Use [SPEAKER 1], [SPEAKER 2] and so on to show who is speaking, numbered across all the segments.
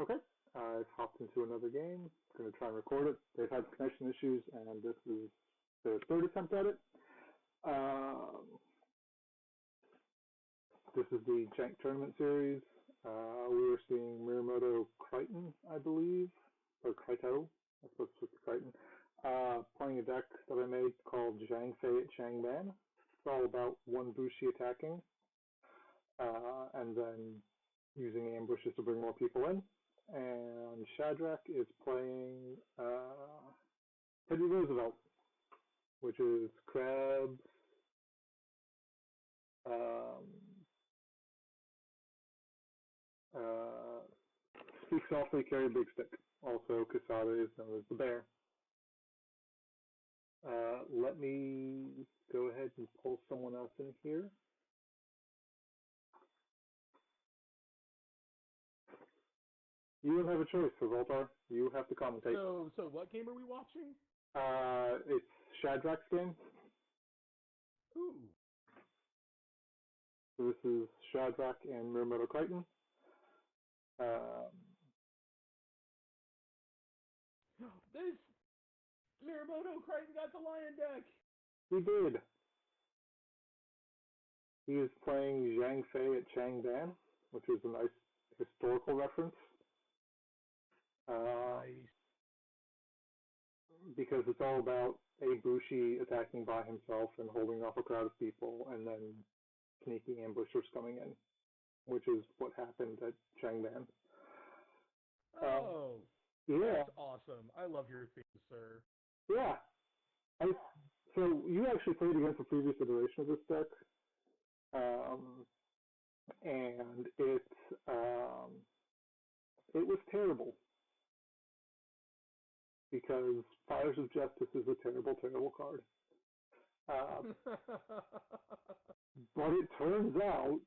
[SPEAKER 1] Okay, I've hopped into another game. I'm going to try and record it. They've had connection issues, and this is the third attempt at it. This is the Jank tournament series. We are seeing Miyamoto Crichton, I believe, or Kryto. I suppose it's Crichton. Playing a deck that I made called Zhang Fei at Changban. It's all about one Bushi attacking, and then using ambushes to bring more people in. And Shadrach is playing Teddy Roosevelt, which is crabs, uh, speak softly, carry a big stick. Also, Casada is known as the bear. Let me go ahead and pull someone else in here. You don't have a choice, so Voltar. You have to commentate.
[SPEAKER 2] So what game are we watching?
[SPEAKER 1] It's Shadrach's game.
[SPEAKER 2] Ooh.
[SPEAKER 1] So this is Shadrach and Miyamoto Crichton.
[SPEAKER 2] This Miyamoto Crichton got the lion deck.
[SPEAKER 1] He did. He is playing Zhang Fei at Changban, which is a nice historical reference.
[SPEAKER 2] Nice.
[SPEAKER 1] Because it's all about a Bushi attacking by himself and holding off a crowd of people and then sneaking ambushers coming in, which is what happened at Changban.
[SPEAKER 2] Oh,
[SPEAKER 1] yeah.
[SPEAKER 2] That's awesome. I love your theme, sir.
[SPEAKER 1] Yeah. So you actually played against a previous iteration of this deck, and it was terrible because Fires of Justice is a terrible, terrible card. But it turns out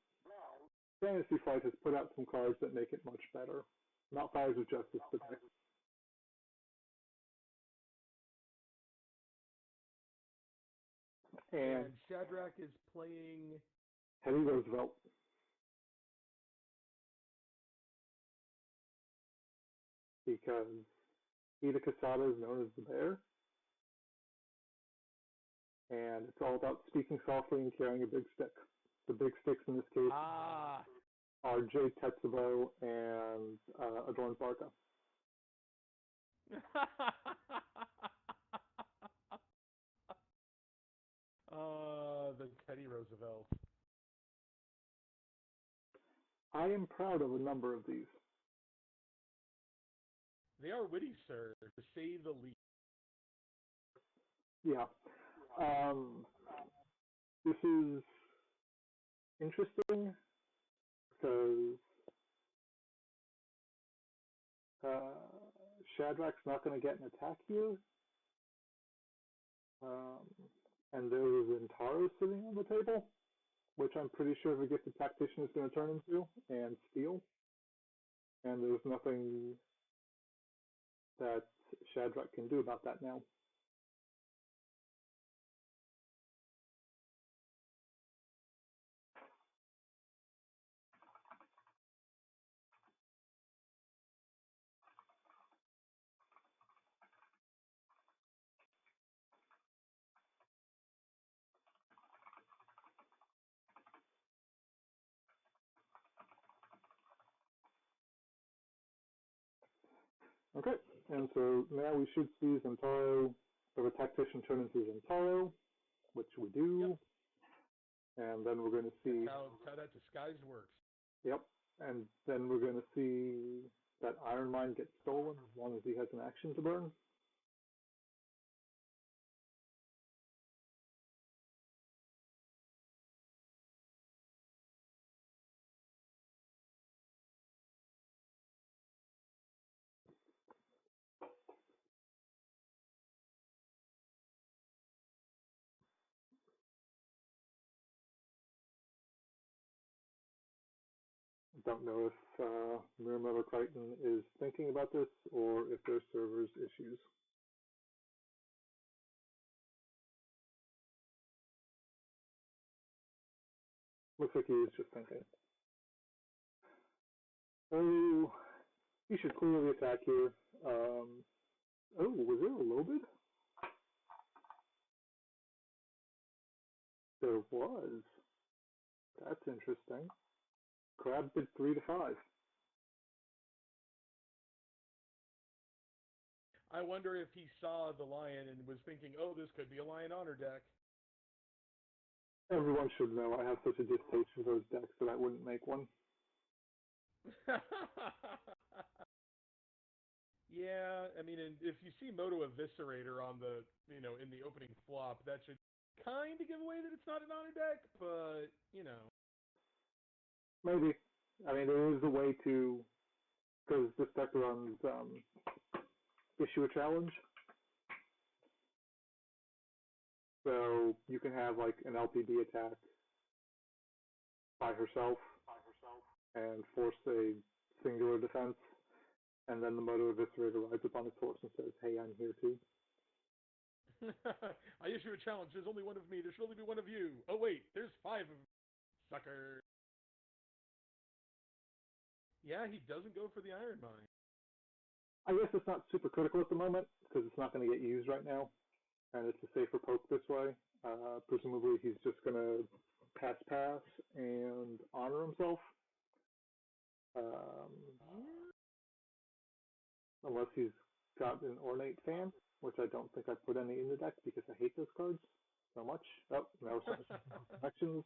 [SPEAKER 1] Fantasy Flight has put out some cards that make it much better. Not Fires of Justice, but
[SPEAKER 2] and Shadrach is playing
[SPEAKER 1] Teddy Roosevelt. Because Ida Casada is known as the bear. And it's all about speaking softly and carrying a big stick. The big sticks in this case are Jay Tetsubo and Adorn Barca.
[SPEAKER 2] The Teddy Roosevelt.
[SPEAKER 1] I am proud of a number of these.
[SPEAKER 2] They are witty, sir, to say the least.
[SPEAKER 1] Yeah. This is interesting because Shadrach's not going to get an attack here. And there is Intaro sitting on the table, which I'm pretty sure the Gifted Tactician is going to turn into, and steal. And there's nothing that Shadrach can do about that now. Okay, and so now we should see Zentaro, or the Tactician turn into Zentaro, which we do.
[SPEAKER 2] Yep.
[SPEAKER 1] And then we're going to see...
[SPEAKER 2] That's how that disguise works.
[SPEAKER 1] Yep, and then we're going to see that Iron Mine gets stolen as long as he has an action to burn. Don't know if Miyamoto Crichton is thinking about this or if there's servers issues. Looks like he is just thinking. So He should clear the attack here. Oh, was there a low bid? There was. That's interesting. Crab bid 3 to 5.
[SPEAKER 2] I wonder if he saw the lion and was thinking, "Oh, this could be a lion honor deck."
[SPEAKER 1] Everyone should know I have such a distaste for those decks that I wouldn't make one.
[SPEAKER 2] Yeah, I mean, and if you see Moto Eviscerator on the, in the opening flop, that should kind of give away that it's not an honor deck, but,
[SPEAKER 1] Maybe. I mean, there is a way to, because this deck runs issue a challenge. So you can have like an LPD attack by herself and force a singular defense, and then the Moto Eviscerator rides upon its horse and says, "Hey, I'm here too."
[SPEAKER 2] I issue a challenge. There's only one of me. There should only be one of you. Oh, wait, there's 5 of sucker. Yeah, he doesn't go for the Iron Mine.
[SPEAKER 1] I guess it's not super critical at the moment because it's not going to get used right now, and it's a safer poke this way. Presumably, he's just going to pass and honor himself, um, unless he's got an ornate fan, which I don't think I put any in the deck because I hate those cards so much. Oh, now some connections.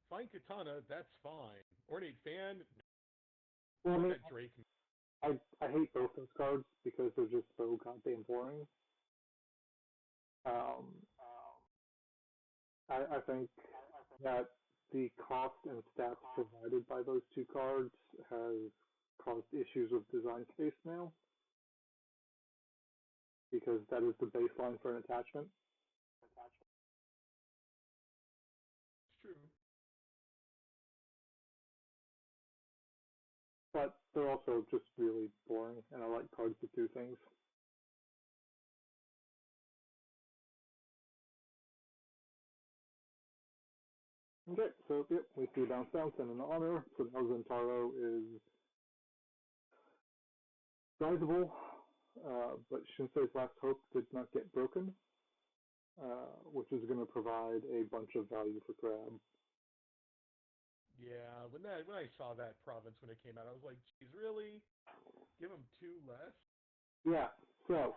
[SPEAKER 2] Fine Katana, that's fine. Ornate Fan,
[SPEAKER 1] Well, I mean,
[SPEAKER 2] that Drake.
[SPEAKER 1] I hate both those cards because they're just so goddamn boring. Um, I think that the cost and stats provided by those two cards has caused issues with design space now because that is the baseline for an attachment.
[SPEAKER 2] It's true.
[SPEAKER 1] But they're also just really boring, and I like cards that do things. Okay, so yep, we see bounce bounce and an honor. So now Zentaro is sizable, but Shinsei's Last Hope did not get broken, which is going to provide a bunch of value for Crab.
[SPEAKER 2] Yeah, when I saw that province when it came out, I was like, geez, really? Give him 2 less?
[SPEAKER 1] Yeah, so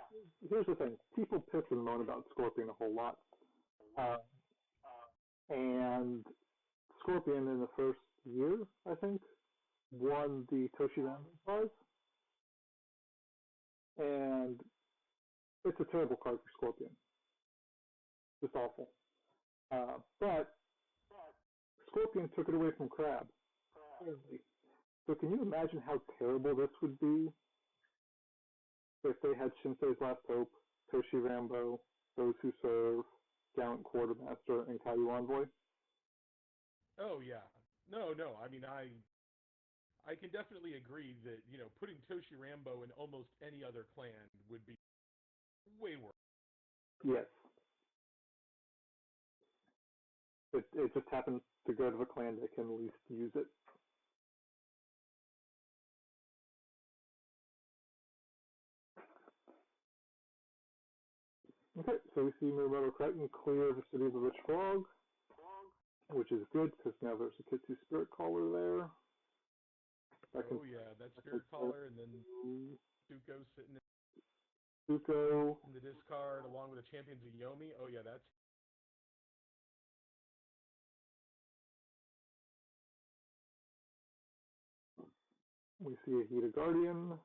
[SPEAKER 1] here's the thing. People piss and moan about Scorpion a whole lot. Uh, and Scorpion in the first year, I think, won the Toshiba Prize. And it's a terrible card for Scorpion. Just awful. But Scorpion took it away from Crab. So can you imagine how terrible this would be if they had Shinsei's Last Hope, Toshi Rambo, Those Who Serve, Gallant Quartermaster, and Caillou Envoy?
[SPEAKER 2] Oh, yeah. No, I mean, I can definitely agree that, putting Toshi Rambo in almost any other clan would be way worse.
[SPEAKER 1] Yes. It just happens to go to a clan that can at least use it. Okay, so we see Muramoto Crichton clear the City of the Rich Frog, which is good because now there's a Kitsu Spirit Caller there.
[SPEAKER 2] Yeah, that Spirit Caller, and then Suko sitting
[SPEAKER 1] Suko.
[SPEAKER 2] in the discard along with the Champions of Yomi. Oh, yeah, that's...
[SPEAKER 1] We see a Hida Guardian.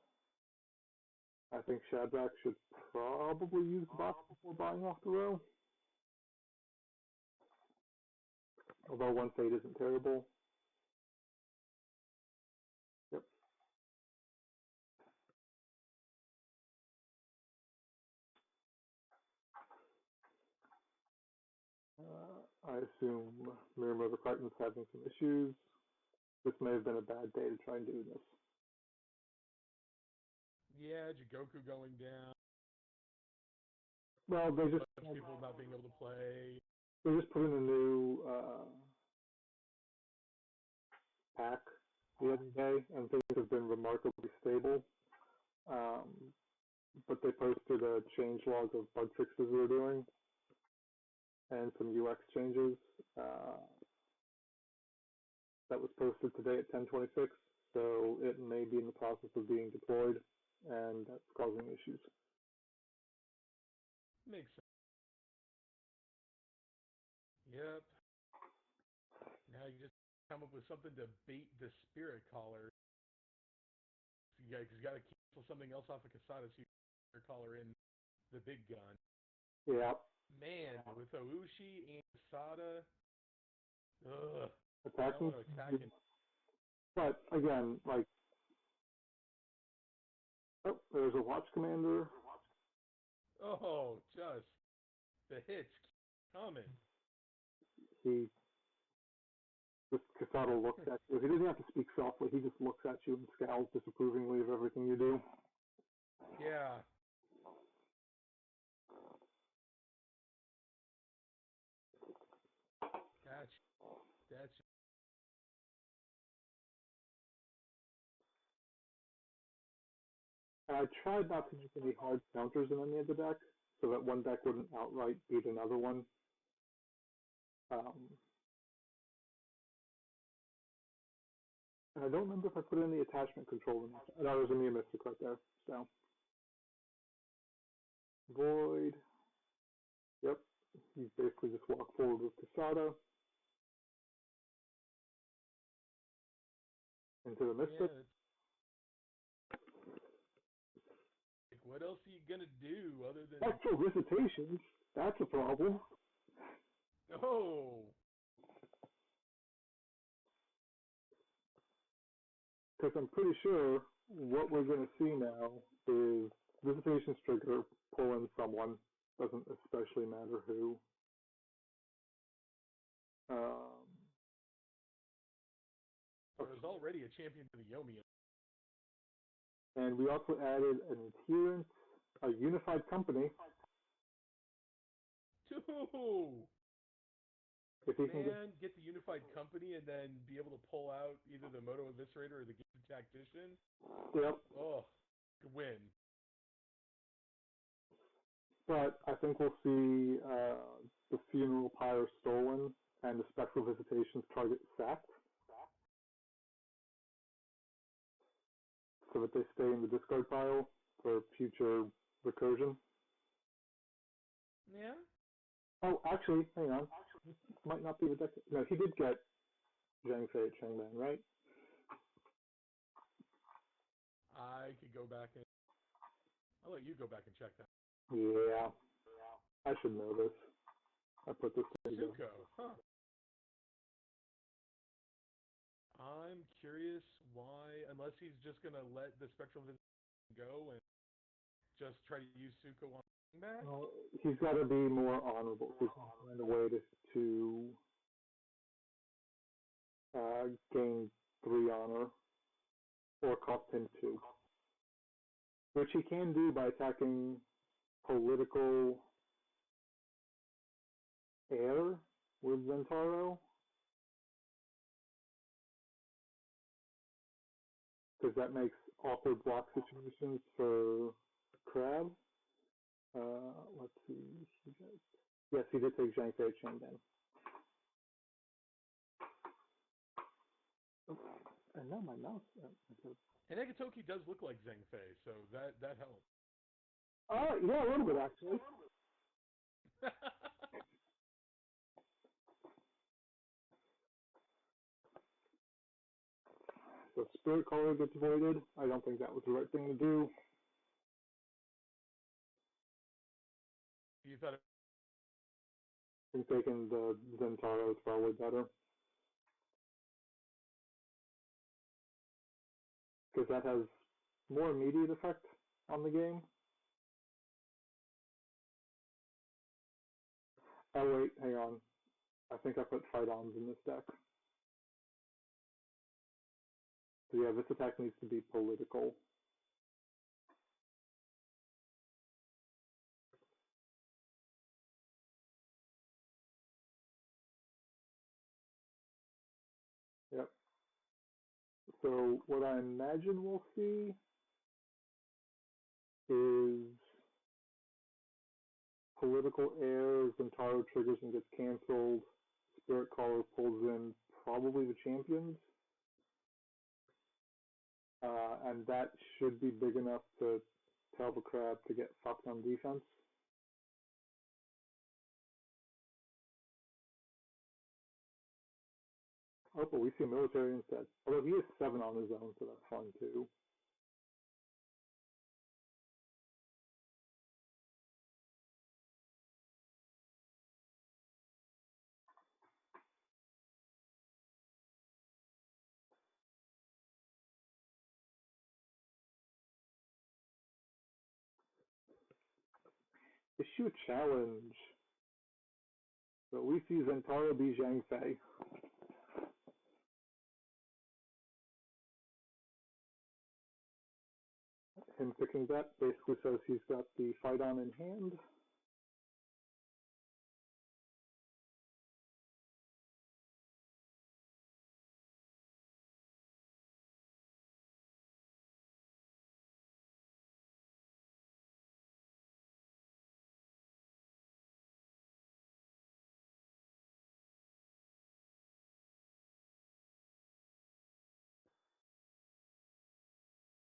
[SPEAKER 1] I think Shadrach should probably use the box before buying off the row. Although one fade isn't terrible. Yep. I assume Muramoto Crichton's having some issues. This may have been a bad day to try and do this.
[SPEAKER 2] Yeah, Jigoku going down.
[SPEAKER 1] Well, they just
[SPEAKER 2] People not being able to play.
[SPEAKER 1] put in a new pack the other day, and things have remarkably stable. Um, but they posted a change log of bug fixes they're doing and some UX changes. That was posted today at 10:26, so it may be in the process of being deployed, and that's causing issues.
[SPEAKER 2] Makes sense. Yep. Now you just come up with something to bait the spirit caller. You got to cancel something else off of Casada so you can spirit caller in the big gun.
[SPEAKER 1] Yeah.
[SPEAKER 2] Man, with Oushi and Casada, ugh.
[SPEAKER 1] Attacking.
[SPEAKER 2] Attacking.
[SPEAKER 1] But again, like, oh, there's a watch commander.
[SPEAKER 2] Oh, just the hits coming.
[SPEAKER 1] He just Casado looks at you. He doesn't have to speak softly. He just looks at you and scowls disapprovingly of everything you do.
[SPEAKER 2] Yeah. That's.
[SPEAKER 1] I tried not to make any hard counters in any of the decks, so that one deck wouldn't outright beat another one. And I don't remember if I put any attachment control in it. That was a mere mystic right there. So Void. Yep. You basically just walk forward with Casada into the mystic.
[SPEAKER 2] Yeah, like, what else are you gonna do other than?
[SPEAKER 1] Extra visitations. That's a problem.
[SPEAKER 2] Oh.
[SPEAKER 1] Because I'm pretty sure what we're going to see now is visitations trigger, pull in someone, doesn't especially matter who.
[SPEAKER 2] There's already a champion for the Yomi.
[SPEAKER 1] And we also added an adherence, a unified company.
[SPEAKER 2] Two.
[SPEAKER 1] If he can
[SPEAKER 2] get the unified company and then be able to pull out either the Moto Eviscerator or the Gifted Tactician.
[SPEAKER 1] Yep.
[SPEAKER 2] Oh, win.
[SPEAKER 1] But I think we'll see the funeral pyre stolen and the spectral visitations target sacked, so that they stay in the discard pile for future recursion.
[SPEAKER 2] Yeah.
[SPEAKER 1] Oh, actually, hang on. This might not be the deck. No, he did get Jank at Changman, right?
[SPEAKER 2] I could go back and I'll let you go back and check that.
[SPEAKER 1] Yeah. I should know this. I put this together.
[SPEAKER 2] Suko, huh? I'm curious why, unless he's just gonna let the Spectral Visitation go and just try to use Suko on back.
[SPEAKER 1] Well, he's got to be more honorable. He's got to find a way to gain 3 honor or cost him 2, which he can do by attacking political air with Zentaro, because that makes awkward block situations for Crab. Let's see. Yes, he did take Zhang Fei Chen then. And now my mouse.
[SPEAKER 2] And Egatoki does look like Zhang Fei, so that helps.
[SPEAKER 1] Yeah, a little bit actually. So Spirit Caller gets voided. I don't think that was the right thing to do.
[SPEAKER 2] You thought
[SPEAKER 1] I think taking the Zentaro is probably better. Because that has more immediate effect on the game. Oh wait, hang on. I think I put Phytons in this deck. So yeah, this attack needs to be political. Yep. So what I imagine we'll see is political errors, Zentaro triggers and gets canceled. Spirit Caller pulls in probably the champions. And that should be big enough to tell the crab to get fucked on defense. Oh, but we see military instead. Although he is 7 on his own, so that's fun too. Issue a challenge. So we see Zentaro be Zhang Fei. Him picking that basically says he's got the fight on in hand.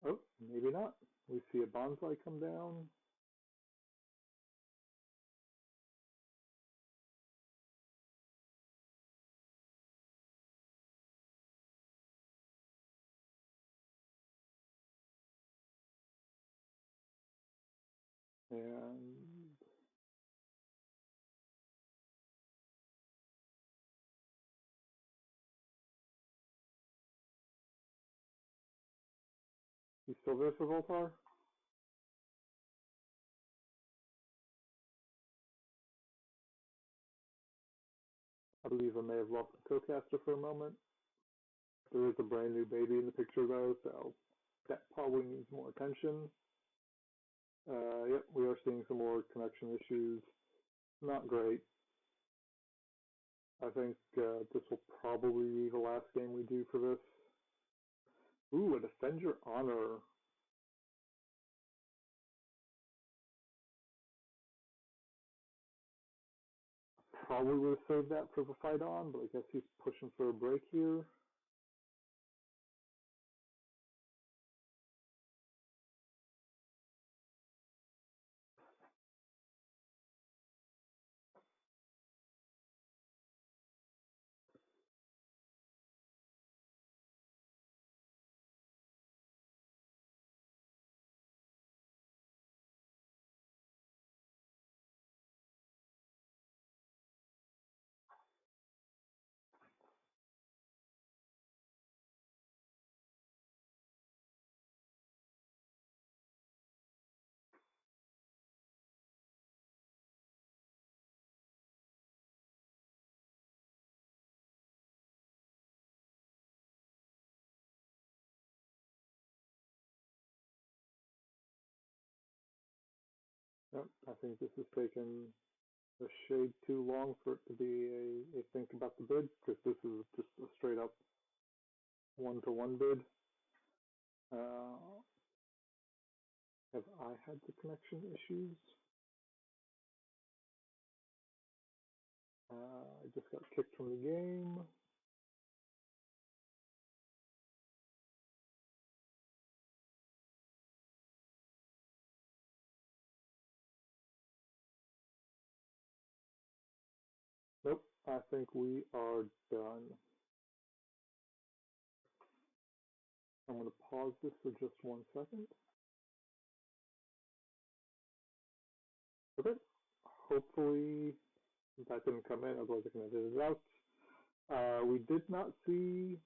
[SPEAKER 1] Oh, maybe not. We see a bonsai come down. And he's still there for Voltar? I believe I may have lost the co-caster for a moment. There is a brand new baby in the picture though, so that probably needs more attention. Yep, we are seeing some more connection issues. Not great. I think this will probably be the last game we do for this. Ooh, a Defend Your Honor. Probably would have saved that for the fight on, but I guess he's pushing for a break here. Yep, I think this has taken a shade too long for it to be a think about the bid, because this is just a straight up 1-to-1 bid. Have I had the connection issues? I just got kicked from the game. Nope, I think we are done. I'm going to pause this for just 1 second. Okay, hopefully that didn't come in, otherwise I can edit it out. We did not see.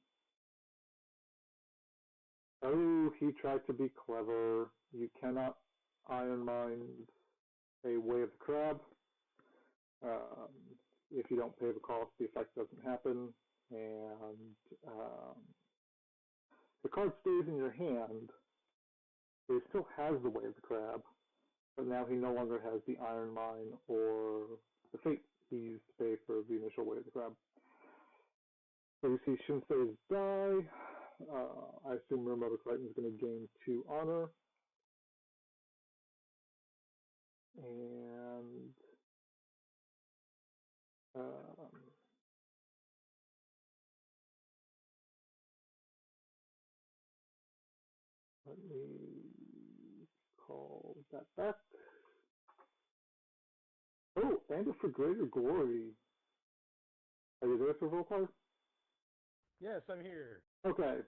[SPEAKER 1] Oh, he tried to be clever. You cannot iron mine a Way of the Crab. If you don't pay the cost, the effect doesn't happen, and the card stays in your hand. He still has the Way of the Crab, but now he no longer has the Iron Mine or the Fate he used to pay for the initial Way of the Crab. So we see Shinsei's die. I assume Mirumoto Crichton is going to gain 2 honor. And let me call that back. Oh, and for greater glory. Are you there, Sir Voltar?
[SPEAKER 2] Yes, I'm here.
[SPEAKER 1] Okay.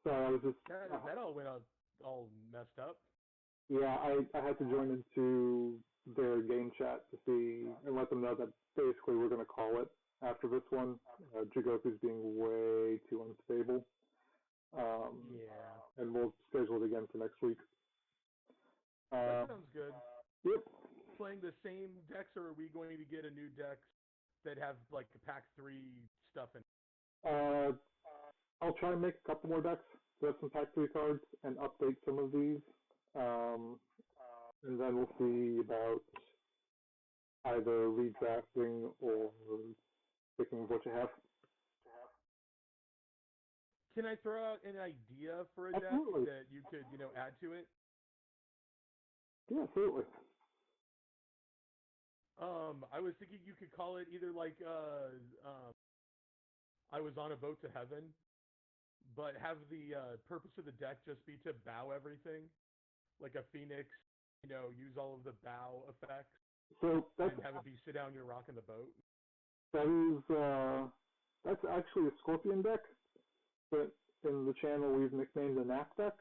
[SPEAKER 1] So I was just...
[SPEAKER 2] That all went all messed up.
[SPEAKER 1] Yeah, I had to join into their game chat to see and let them know that basically we're going to call it after this one. Jigoku's being way too unstable.
[SPEAKER 2] Yeah.
[SPEAKER 1] And we'll schedule it again for next week.
[SPEAKER 2] That sounds good.
[SPEAKER 1] Yep.
[SPEAKER 2] Playing the same decks, or are we going to get a new deck that have like the pack 3 stuff in it?
[SPEAKER 1] I'll try and make a couple more decks that have some pack 3 cards and update some of these. And then we'll see about either redrafting or picking what you have.
[SPEAKER 2] Can I throw out an idea for a
[SPEAKER 1] Absolutely.
[SPEAKER 2] deck that you could, add to it?
[SPEAKER 1] Yeah, absolutely.
[SPEAKER 2] I was thinking you could call it either like I was on a boat to heaven, but have the purpose of the deck just be to bow everything, like a phoenix. Use all of the bow effects,
[SPEAKER 1] So
[SPEAKER 2] and have it be sit down, you're rocking the boat.
[SPEAKER 1] That's actually a Scorpion deck, but in the channel we've nicknamed the nap deck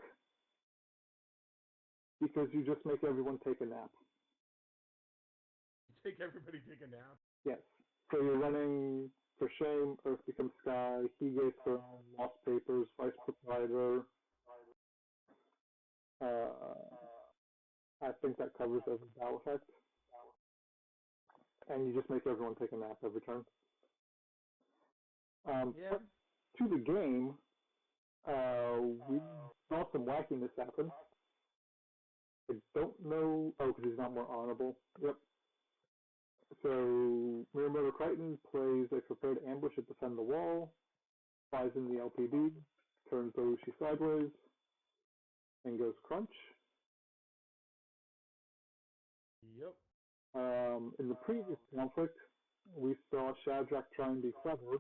[SPEAKER 1] because you just make everyone take a nap.
[SPEAKER 2] Take everybody take a nap.
[SPEAKER 1] Yes. So you're running For Shame, Earth Becomes Sky, Hige Throne, Lost Papers, Vice Proprietor. I think that covers every battle effect. And you just make everyone take a nap every turn.
[SPEAKER 2] Yeah.
[SPEAKER 1] To the game, we saw some wackiness happen. I don't know. Oh, because he's not more honorable. Yep. So Mirumoto Crichton plays a prepared ambush at defend the wall, flies in the LPD, turns Borushi sideways, and goes crunch.
[SPEAKER 2] Yep.
[SPEAKER 1] In the previous conflict, we saw Shadrach try and be clever,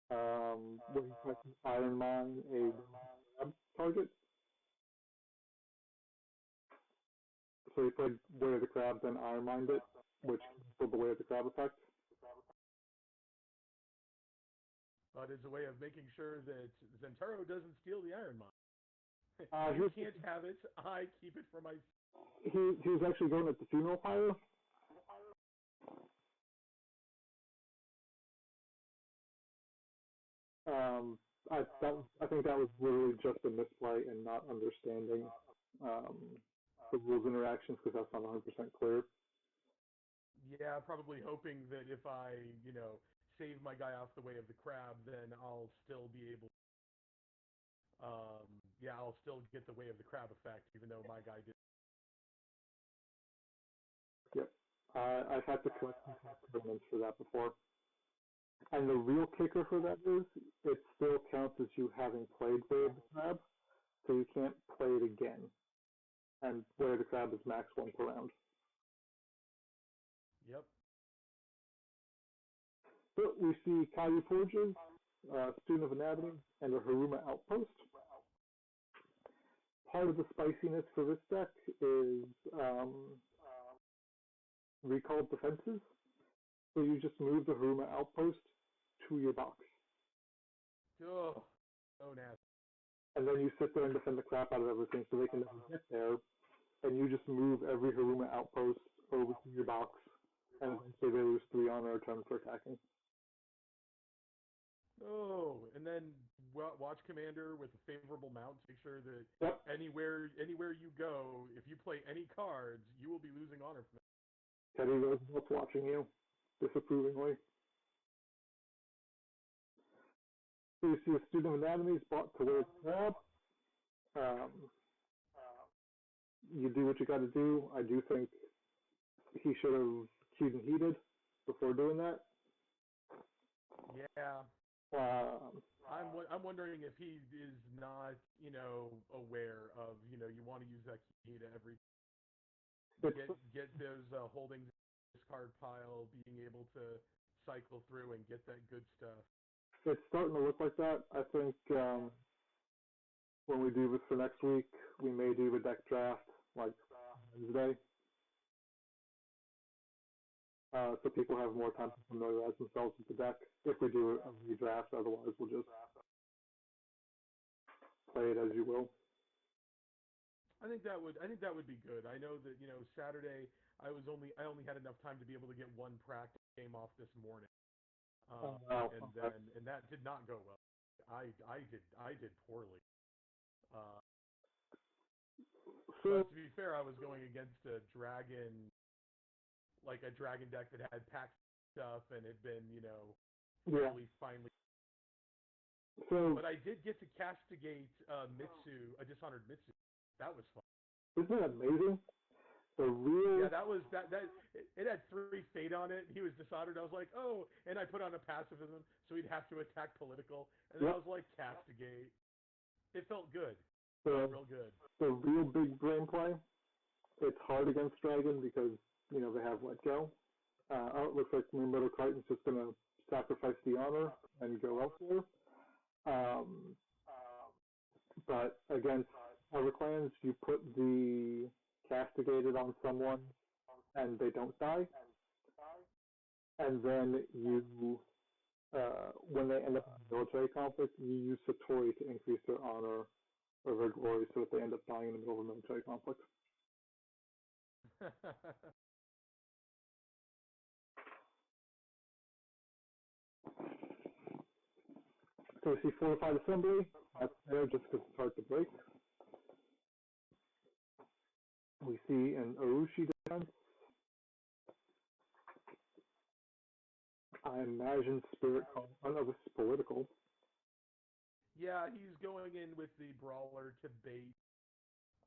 [SPEAKER 1] where he tried to Iron Mine a target. So he played Way of the Crab, then Iron Mined it, which killed the Way of the Crab effect.
[SPEAKER 2] But it's a way of making sure that Zentaro doesn't steal the Iron Mine. You can't have it. I keep it for myself.
[SPEAKER 1] He was actually going at the funeral pyre. I think that was literally just a misplay and not understanding the rules interactions because that's not 100% clear.
[SPEAKER 2] Yeah, probably hoping that if I, save my guy off the Way of the Crab, then I'll still be able. I'll still get the Way of the Crab effect, even though my guy did.
[SPEAKER 1] Yep, I've had to collect tournaments for that before. And the real kicker for that is, it still counts as you having played Way of the Crab, so you can't play it again. And Way of the Crab is max 1 per round.
[SPEAKER 2] Yep.
[SPEAKER 1] So we see Kaiju Forges, Student of Anatomy, and a Haruma Outpost. Part of the spiciness for this deck is recalled defenses. So you just move the Haruma Outpost to your box.
[SPEAKER 2] Oh, so nasty.
[SPEAKER 1] And then you sit there and defend the crap out of everything so they can never get there. And you just move every Haruma Outpost over to your box. And eventually they lose 3 honor a turn for attacking.
[SPEAKER 2] Oh, and then watch Commander with a favorable mount to make sure that
[SPEAKER 1] Yep.
[SPEAKER 2] anywhere you go, if you play any cards, you will be losing honor from that.
[SPEAKER 1] Teddy Roosevelt's watching you disapprovingly. So you see a Student of Anatomy is brought to Way of the Crab. You do what you got to do. I do think he should have queued and heated before doing that.
[SPEAKER 2] Yeah. I'm wondering if he is not, aware of, you want to use that key to every
[SPEAKER 1] it's
[SPEAKER 2] get those holdings in the discard pile, being able to cycle through and get that good stuff.
[SPEAKER 1] it's starting to look like that. I think when we do this for next week, we may do the deck draft like Wednesday, so people have more time to familiarize themselves with the deck. If we do a redraft, otherwise we'll just play it as you will.
[SPEAKER 2] I think that would be good. I know that Saturday I only had enough time to be able to get one practice game off this morning,
[SPEAKER 1] Wow. Okay.
[SPEAKER 2] and that did not go well. I did poorly. Uh,
[SPEAKER 1] So
[SPEAKER 2] but to be fair, I was going against a dragon, like a dragon deck that had pack stuff and had been
[SPEAKER 1] yeah.
[SPEAKER 2] fairly finely.
[SPEAKER 1] So
[SPEAKER 2] But I did get to castigate Mitsu, a dishonored Mitsu. That was fun.
[SPEAKER 1] isn't it amazing? The
[SPEAKER 2] Yeah,
[SPEAKER 1] real
[SPEAKER 2] that was that. It had 3 fate on it. He was dishonored. I was like, oh, and I put on a pacifism, so he'd have to attack political. And then I
[SPEAKER 1] yep.
[SPEAKER 2] was like, castigate. It felt good. It felt
[SPEAKER 1] The
[SPEAKER 2] real good.
[SPEAKER 1] the real big brain play. It's hard against Dragon because they have let go. It looks like Middle Crichton's just gonna sacrifice the honor and go elsewhere. Um, but against other clans, you put the castigated on someone and they don't die, and then when they end up in a military conflict, you use Satori to increase their honor or their glory so that they end up dying in the middle of a military conflict. So we see fortified assembly. That's there just because it's hard to break. We see an Urushi defense. I imagine Spirit Call. I don't know if it's political.
[SPEAKER 2] Yeah, he's going in with the brawler to bait,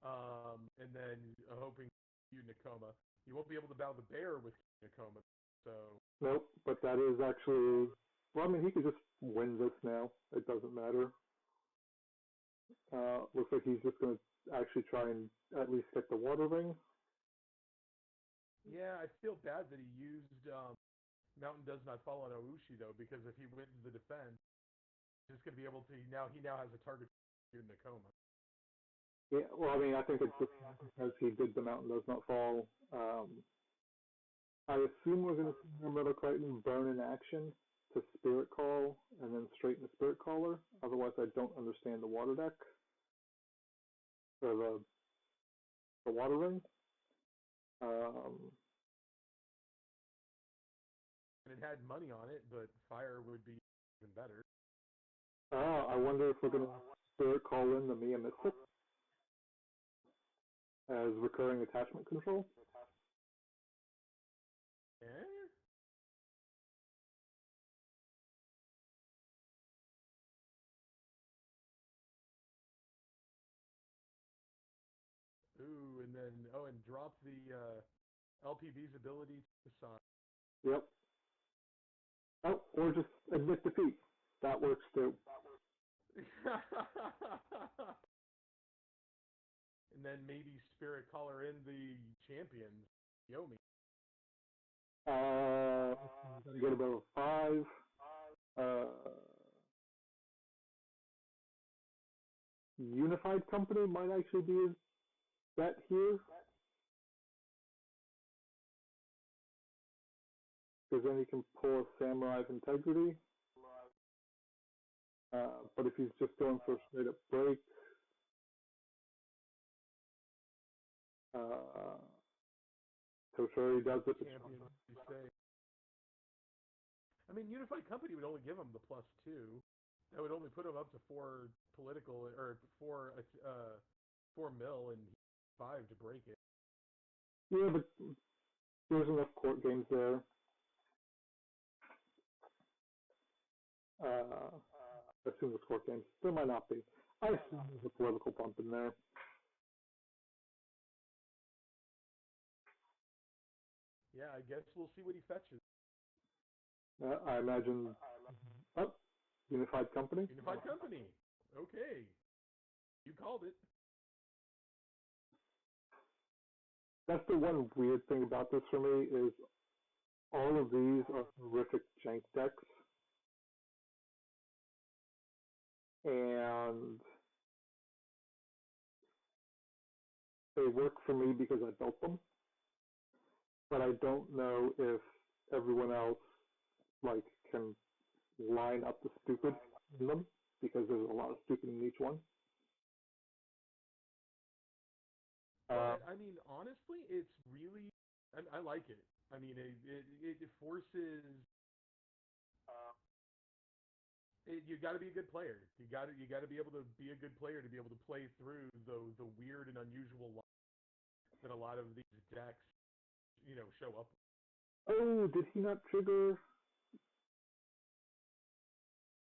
[SPEAKER 2] and then hoping you Nakoma. You won't be able to bow the bear with Nakoma, so
[SPEAKER 1] Nope, but that is actually. Well, I mean, he could just win this now. It doesn't matter. Looks like he's just going to actually try and at least get the water ring.
[SPEAKER 2] yeah, I feel bad that he used Mountain Does Not Fall on Oushi though, because if he went to the defense, he's just gonna be able to he now has a target for Nakoma.
[SPEAKER 1] Yeah, well, I mean, I think it's just because he did the mountain does not fall. I assume we're going to see Metal Crichton burn in action to Spirit Call and then straighten the Spirit Caller. Otherwise, I don't understand the water deck or the water ring. Um,
[SPEAKER 2] And it had money on it, but fire would be even better.
[SPEAKER 1] I wonder if we're going to Spirit Call in the Mia Mystic as recurring attachment control.
[SPEAKER 2] Eh? Ooh, and then and drop the LPV's ability to sign.
[SPEAKER 1] Yep. Oh, or just admit defeat. That works too.
[SPEAKER 2] And then maybe Spirit Caller in the champions, Yomi.
[SPEAKER 1] Gonna get about a 5. Uh, Unified Company might actually be his bet here, because then he can pull a Samurai of Integrity. But if he's just going for a straight up break, uh, so sure he does it.
[SPEAKER 2] Champions, you say. I mean, Unified Company would only give him the +2. That would only put him up to 4 political or 4 mil and 5 to break it.
[SPEAKER 1] Yeah, but there's enough court games there. I assume there's court games. There might not be. I assume there's a political bump in there.
[SPEAKER 2] Yeah, I guess we'll see what he fetches.
[SPEAKER 1] I imagine. Oh, Unified Company.
[SPEAKER 2] Unified Company. Okay, you called it.
[SPEAKER 1] That's the one weird thing about this for me is all of these are horrific jank decks, and they work for me because I built them. But I don't know if everyone else like can line up the stupid in them because there's a lot of stupid in each one.
[SPEAKER 2] But I mean, honestly, it's really I like it. I mean, it forces. You got to be a good player. You got to be able to be a good player to be able to play through the weird and unusual that a lot of these decks, show up.
[SPEAKER 1] Oh, did he not trigger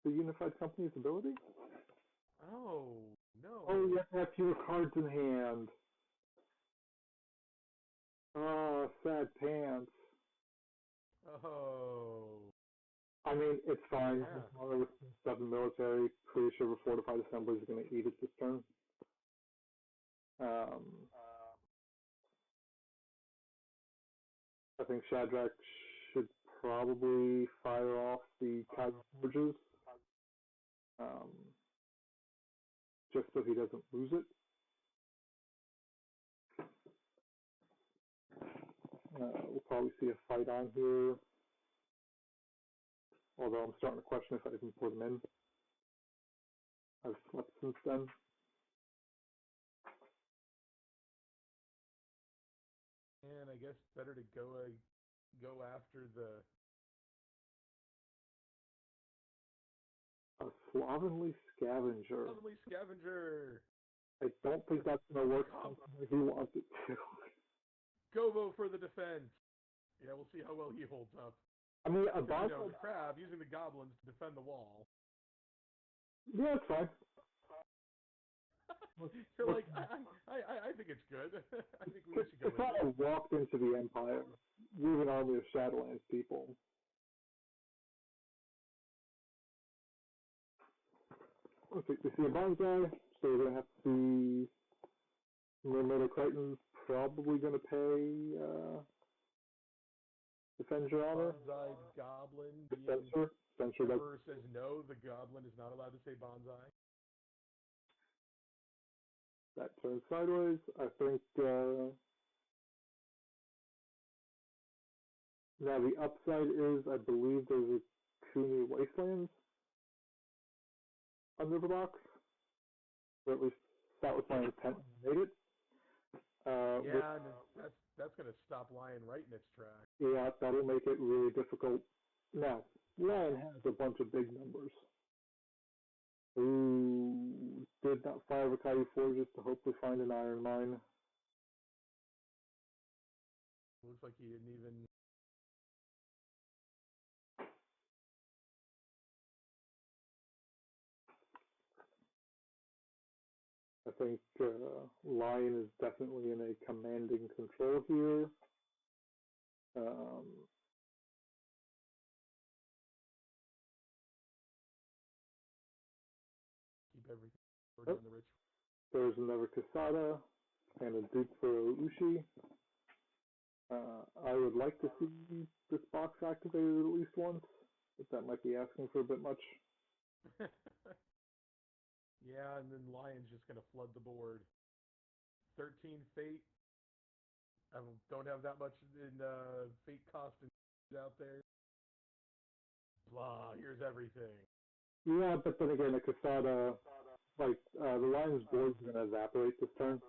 [SPEAKER 1] the Unified Company's ability?
[SPEAKER 2] Oh no.
[SPEAKER 1] Oh, you have to have fewer cards in hand. Oh, sad pants.
[SPEAKER 2] Oh.
[SPEAKER 1] I mean, it's fine.
[SPEAKER 2] Yeah.
[SPEAKER 1] With 7 military, pretty sure the fortified assembly is going to eat it this turn. I think Shadrach should probably fire off the Kaiser Forges, um, just so he doesn't lose it. We'll probably see a fight on here, although I'm starting to question if I even put them in. I've slept since then.
[SPEAKER 2] And I guess better to go after the.
[SPEAKER 1] A slovenly scavenger.
[SPEAKER 2] Lovely Scavenger.
[SPEAKER 1] I don't think that's going to work the way he wants it to.
[SPEAKER 2] Gobo for the defense. Yeah, we'll see how well he holds up.
[SPEAKER 1] I mean, a
[SPEAKER 2] Because,
[SPEAKER 1] boss.
[SPEAKER 2] the crab using the goblins to defend the wall.
[SPEAKER 1] Yeah, it's fine.
[SPEAKER 2] You're like, I think it's good. I think we should go
[SPEAKER 1] It's not
[SPEAKER 2] with it.
[SPEAKER 1] a walked into the Empire, leaving an army of Shadowlands people. Okay, we see a bonsai, so we're gonna have to see Mermaid Crichton's probably gonna pay defend your honor.
[SPEAKER 2] Bonsai Goblin being
[SPEAKER 1] Spencer does.
[SPEAKER 2] Emperor says no, the Goblin is not allowed to say bonsai.
[SPEAKER 1] That turns sideways. I think now the upside is I believe there's a Kuni Wastelands under the box. Or at least that was my intent when I made it.
[SPEAKER 2] Yeah, and that's gonna stop Lion right in its tracks.
[SPEAKER 1] Yeah, that'll make it really difficult. Now, Lion has a bunch of big numbers. Ooh, did not fire Vakai Forges to hopefully find an iron mine.
[SPEAKER 2] Looks like he didn't even.
[SPEAKER 1] I think Lion is definitely in a commanding control here. Um,
[SPEAKER 2] Keep everything
[SPEAKER 1] oh,
[SPEAKER 2] on the rich.
[SPEAKER 1] there's another Kasada and a Duke for Ushi. I would like to see this box activated at least once, but that might be asking for a bit much.
[SPEAKER 2] Yeah, and then Lion's just gonna flood the board. 13 Fate. I don't have that much in Fate cost out there. Blah, here's everything.
[SPEAKER 1] Yeah, but then again, a Kasada, like, the Lion's board is going to evaporate this turn.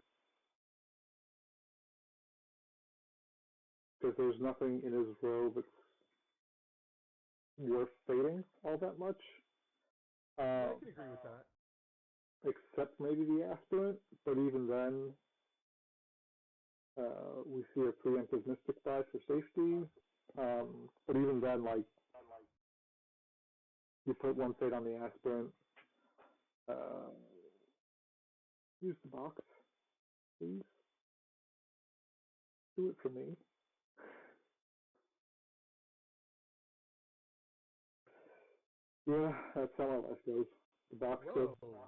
[SPEAKER 1] Because there's nothing in his row that's worth fading all that much.
[SPEAKER 2] Yeah, I can agree with that.
[SPEAKER 1] Except maybe the Aspirant, but even then, we see a preemptive Mystic die for safety. But even then, like, you put one fade on the Aspirant, uh, use the box, please. Do it for me. Yeah, that's how my life goes. The box goes.
[SPEAKER 2] Whoa.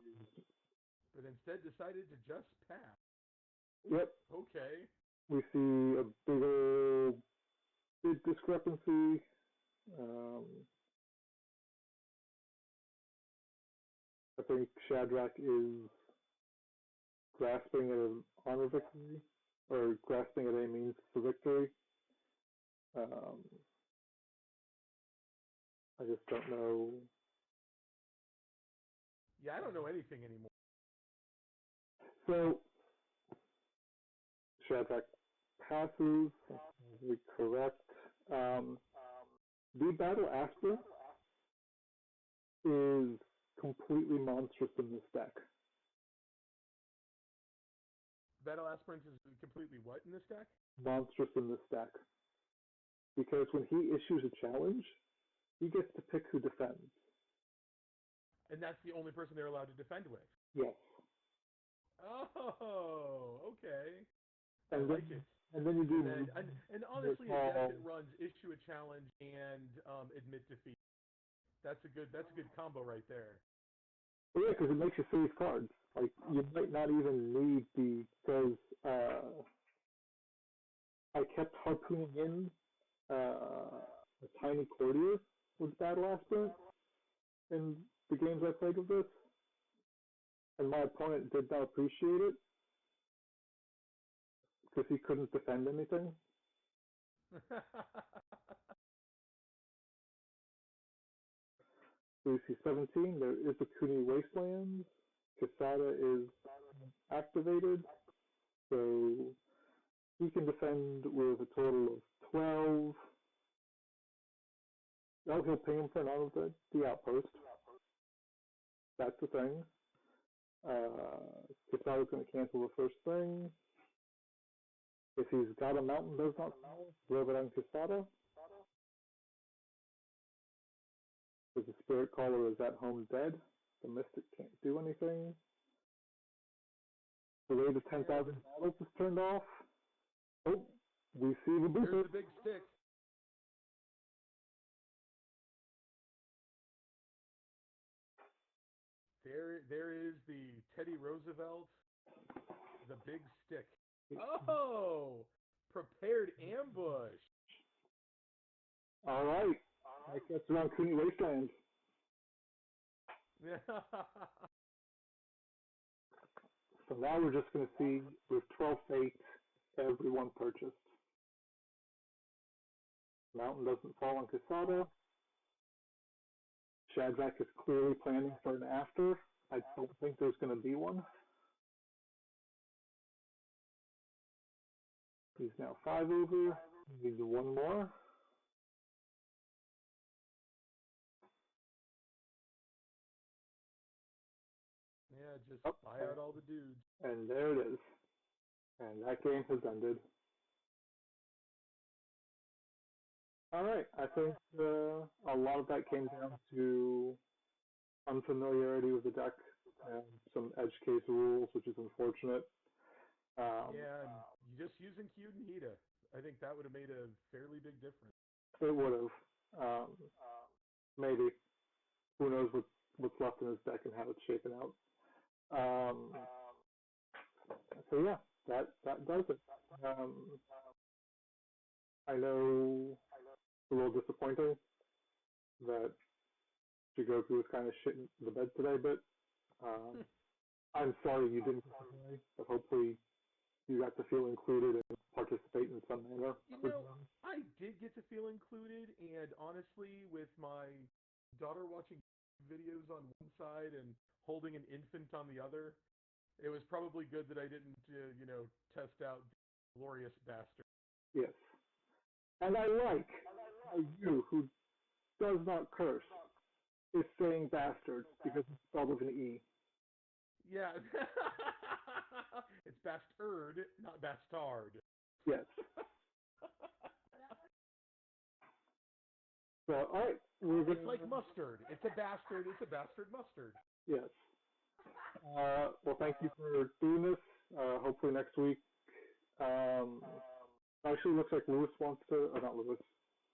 [SPEAKER 2] But instead decided to just pass.
[SPEAKER 1] Yep,
[SPEAKER 2] Okay.
[SPEAKER 1] we see a big discrepancy. Um, I think Shadrach is grasping at an honor victory, or grasping at a means for victory. Um, I just don't know.
[SPEAKER 2] Yeah, I don't know anything anymore.
[SPEAKER 1] So Shadrach passes. That's correct. Um, the battle aspirant is completely monstrous in this deck.
[SPEAKER 2] Battle Aspirant is completely what in this deck?
[SPEAKER 1] Monstrous in this deck. Because when he issues a challenge, he gets to pick who defends.
[SPEAKER 2] And that's the only person they're allowed to defend with.
[SPEAKER 1] Yes.
[SPEAKER 2] Oh, okay. I
[SPEAKER 1] And then,
[SPEAKER 2] like it.
[SPEAKER 1] and then you do
[SPEAKER 2] And honestly, a deck that runs issue a challenge and admit defeat. That's a good combo right there.
[SPEAKER 1] yeah, because it makes you save cards. Like you might not even need because I kept harpooning in a tiny courtier with battle aspirant in the games I played with this, and my opponent did not appreciate it because he couldn't defend anything. Lucy 17, there is a Kuni Wasteland. Casada is activated, so he can defend with a total of 12. Oh, he'll ping him for none of the outpost. That's the thing. Casada's going to cancel the first thing. If he's got a mountain does not fall, throw it on Casada. If the spirit caller is at home dead, the mystic can't do anything. The rate of 10,000 battles is turned off. Oh, we see the booster.
[SPEAKER 2] There's the big stick. There is the Teddy Roosevelt, the big stick. Oh, prepared ambush.
[SPEAKER 1] All right. I guess around Kuni Wasteland. So now we're just going to see with 12 fates, everyone purchased. Mountain doesn't fall on Casada. Shadrach is clearly planning for an after. I don't think there's going to be one. He's now 5 over. Needs one more.
[SPEAKER 2] Yeah, just
[SPEAKER 1] Oh,
[SPEAKER 2] buy out all the dudes.
[SPEAKER 1] and there it is. And that game has ended. All right. I think a lot of that came down to unfamiliarity with the deck and some edge case rules, which is unfortunate.
[SPEAKER 2] Yeah, and just using Cute and Hita. I think that would have made a fairly big difference.
[SPEAKER 1] It would have. Maybe. Who knows what's left in his deck and how it's shaping out. So yeah, that does it. Um, I know it's a little disappointing that Jigoku was kind of shitting the bed today, but I'm sorry you didn't play, but hopefully you got to feel included and participate in some manner.
[SPEAKER 2] I did get to feel included, and honestly, with my daughter watching videos on one side and holding an infant on the other, it was probably good that I didn't, test out the glorious bastard.
[SPEAKER 1] Yes. And I like how you, who does not curse, is saying bastard because it's spelled with an E.
[SPEAKER 2] Yeah. It's bastard, not bastard.
[SPEAKER 1] Yes. So, all right,
[SPEAKER 2] It's like mustard. It's a bastard. It's a bastard mustard.
[SPEAKER 1] Yes. Well, thank you for doing this. Hopefully next week. Actually, looks like Lewis wants to. Not Lewis.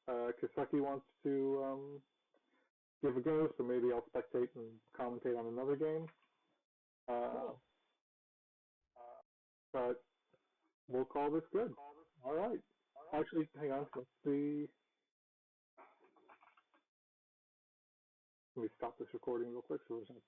[SPEAKER 1] Kiseki wants to give a go. So maybe I'll spectate and commentate on another game.
[SPEAKER 2] Cool.
[SPEAKER 1] But we'll call this good. All right. Actually, hang on. Let's see. Let me stop this recording real quick so there's no